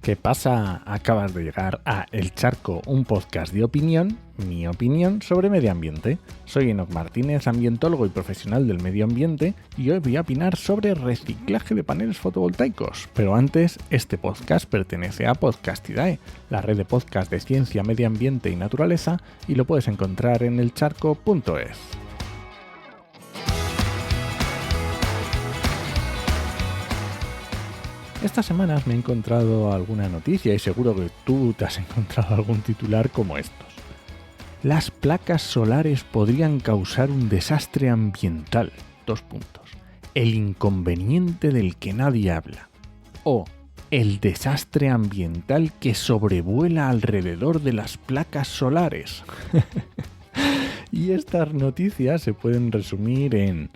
¿Qué pasa? Acabas de llegar a El Charco, un podcast de opinión, mi opinión sobre medio ambiente. Soy Enoc Martínez, ambientólogo y profesional del medio ambiente, y hoy voy a opinar sobre reciclaje de paneles fotovoltaicos. Pero antes, este podcast pertenece a Podcastidae, la red de podcast de ciencia, medio ambiente y naturaleza, y lo puedes encontrar en elcharco.es. Estas semanas me he encontrado alguna noticia y seguro que tú te has encontrado algún titular como estos. Las placas solares podrían causar un desastre ambiental. : El inconveniente del que nadie habla. O el desastre ambiental que sobrevuela alrededor de las placas solares. Y estas noticias se pueden resumir en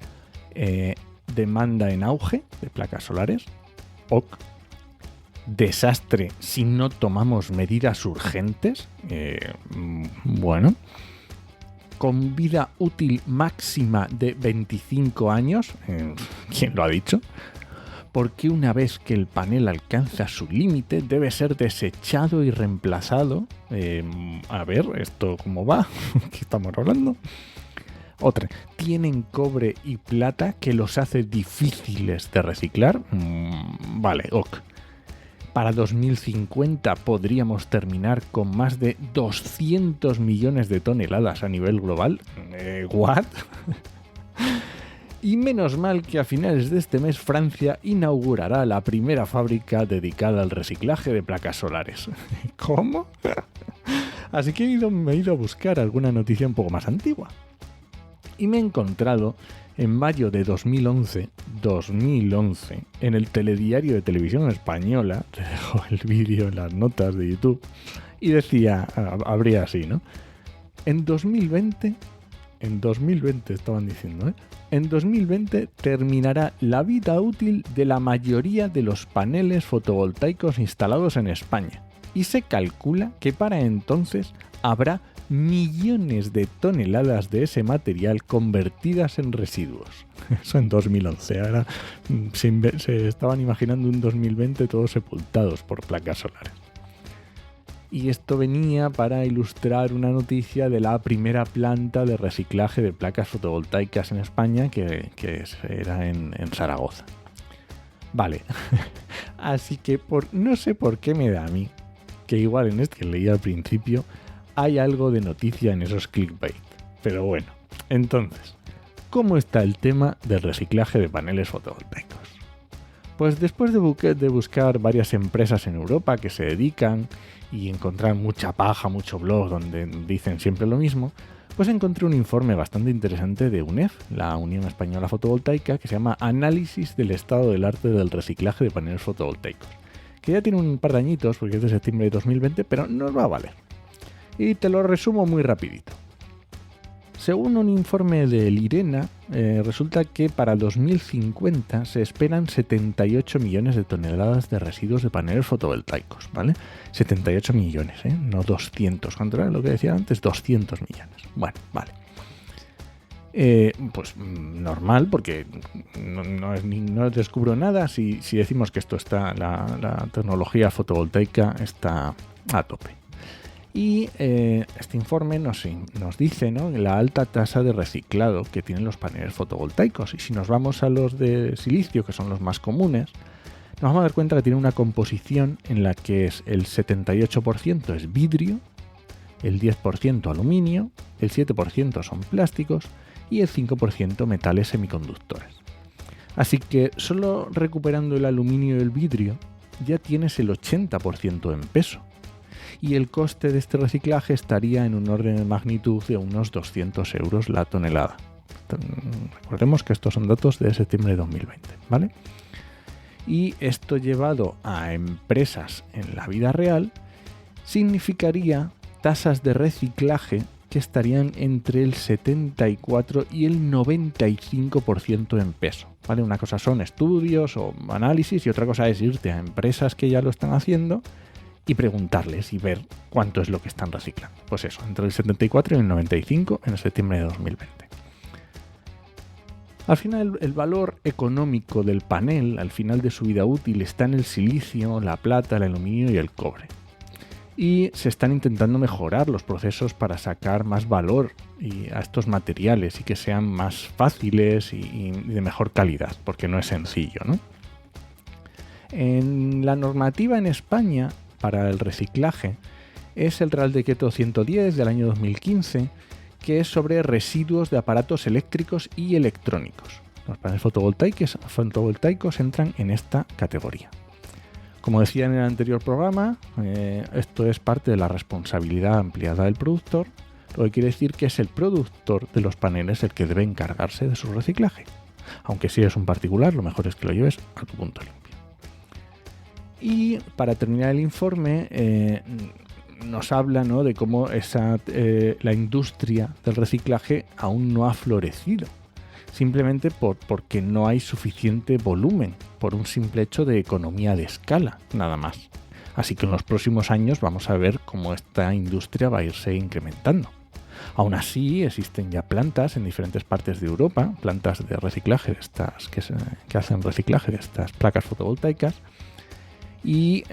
demanda en auge de placas solares. Desastre si no tomamos medidas urgentes. Con vida útil máxima de 25 años. ¿Quién lo ha dicho? Porque una vez que el panel alcanza su límite debe ser desechado y reemplazado. A ver, ¿esto cómo va? ¿Qué estamos hablando? Otra, tienen cobre y plata que los hace difíciles de reciclar. Vale, ok. Para 2050 podríamos terminar con más de 200 millones de toneladas a nivel global. ¿What? Y menos mal que a finales de este mes Francia inaugurará la primera fábrica dedicada al reciclaje de placas solares. ¿Cómo? Así que me he ido a buscar alguna noticia un poco más antigua. Y me he encontrado en mayo de 2011, en el telediario de Televisión Española, te dejo el vídeo en las notas de YouTube, y decía, habría así, ¿no? En 2020 estaban diciendo, en 2020 terminará la vida útil de la mayoría de los paneles fotovoltaicos instalados en España, y se calcula que para entonces habrá millones de toneladas de ese material convertidas en residuos. Eso en 2011. Ahora se estaban imaginando un 2020 todos sepultados por placas solares. Y esto venía para ilustrar una noticia de la primera planta de reciclaje de placas fotovoltaicas en España, que era en Zaragoza. Vale. Así que no sé por qué me da a mí, que igual en este que leí al principio, hay algo de noticia en esos clickbait. Pero bueno, entonces, ¿cómo está el tema del reciclaje de paneles fotovoltaicos? Pues después de buscar varias empresas en Europa que se dedican y encontrar mucha paja, mucho blog donde dicen siempre lo mismo, pues encontré un informe bastante interesante de UNEF, la Unión Española Fotovoltaica, que se llama Análisis del estado del arte del reciclaje de paneles fotovoltaicos, que ya tiene un par de añitos porque es de septiembre de 2020, pero nos va a valer. Y te lo resumo muy rapidito. Según un informe del IRENA, resulta que para 2050 se esperan 78 millones de toneladas de residuos de paneles fotovoltaicos, ¿vale? 78 millones, no 200. ¿Cuánto era lo que decía antes? 200 millones. Bueno, vale. Pues normal, porque no descubro nada si decimos que esto está, la tecnología fotovoltaica está a tope. Y este informe nos dice, ¿no?, la alta tasa de reciclado que tienen los paneles fotovoltaicos. Y si nos vamos a los de silicio, que son los más comunes, nos vamos a dar cuenta que tienen una composición en la que el 78% es vidrio, el 10% aluminio, el 7% son plásticos y el 5% metales semiconductores. Así que solo recuperando el aluminio y el vidrio ya tienes el 80% en peso. Y el coste de este reciclaje estaría en un orden de magnitud de unos 200 euros la tonelada. Recordemos que estos son datos de septiembre de 2020, ¿vale? Y esto llevado a empresas en la vida real significaría tasas de reciclaje que estarían entre el 74 y el 95% en peso, ¿vale? Una cosa son estudios o análisis y otra cosa es irte a empresas que ya lo están haciendo y preguntarles y ver cuánto es lo que están reciclando. Pues eso, entre el 74 y el 95 en septiembre de 2020. Al final, el valor económico del panel, al final de su vida útil, está en el silicio, la plata, el aluminio y el cobre. Y se están intentando mejorar los procesos para sacar más valor a estos materiales y que sean más fáciles y de mejor calidad, porque no es sencillo, ¿no? En la normativa en España para el reciclaje es el Real Decreto 110 del año 2015, que es sobre residuos de aparatos eléctricos y electrónicos. Los paneles fotovoltaicos entran en esta categoría. Como decía en el anterior programa, esto es parte de la responsabilidad ampliada del productor, lo que quiere decir que es el productor de los paneles el que debe encargarse de su reciclaje. Aunque si eres un particular, lo mejor es que lo lleves a tu punto limpio. Y para terminar el informe, nos habla, ¿no?, de cómo la industria del reciclaje aún no ha florecido, simplemente porque no hay suficiente volumen, por un simple hecho de economía de escala, nada más. Así que en los próximos años vamos a ver cómo esta industria va a irse incrementando. Aún así, existen ya plantas en diferentes partes de Europa, plantas de reciclaje de estas que hacen reciclaje de estas placas fotovoltaicas, y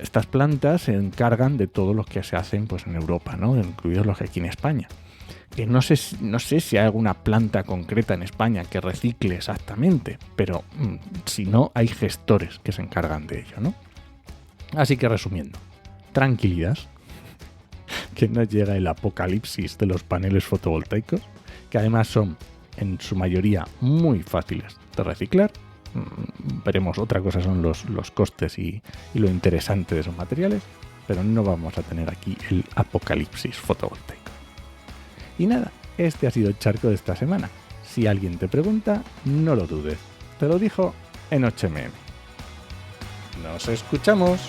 estas plantas se encargan de todo lo que se hacen pues en Europa, ¿no?, incluidos los que aquí en España. Que no sé si hay alguna planta concreta en España que recicle exactamente, pero si no, hay gestores que se encargan de ello, ¿no? Así que resumiendo, tranquilidad, que no llega el apocalipsis de los paneles fotovoltaicos, que además son en su mayoría muy fáciles de reciclar. Veremos, otra cosa son los costes y lo interesante de esos materiales, pero no vamos a tener aquí el apocalipsis fotovoltaico. Y nada, este ha sido el charco de esta semana. Si alguien te pregunta, no lo dudes. Te lo dijo en 8mm. ¡Nos escuchamos!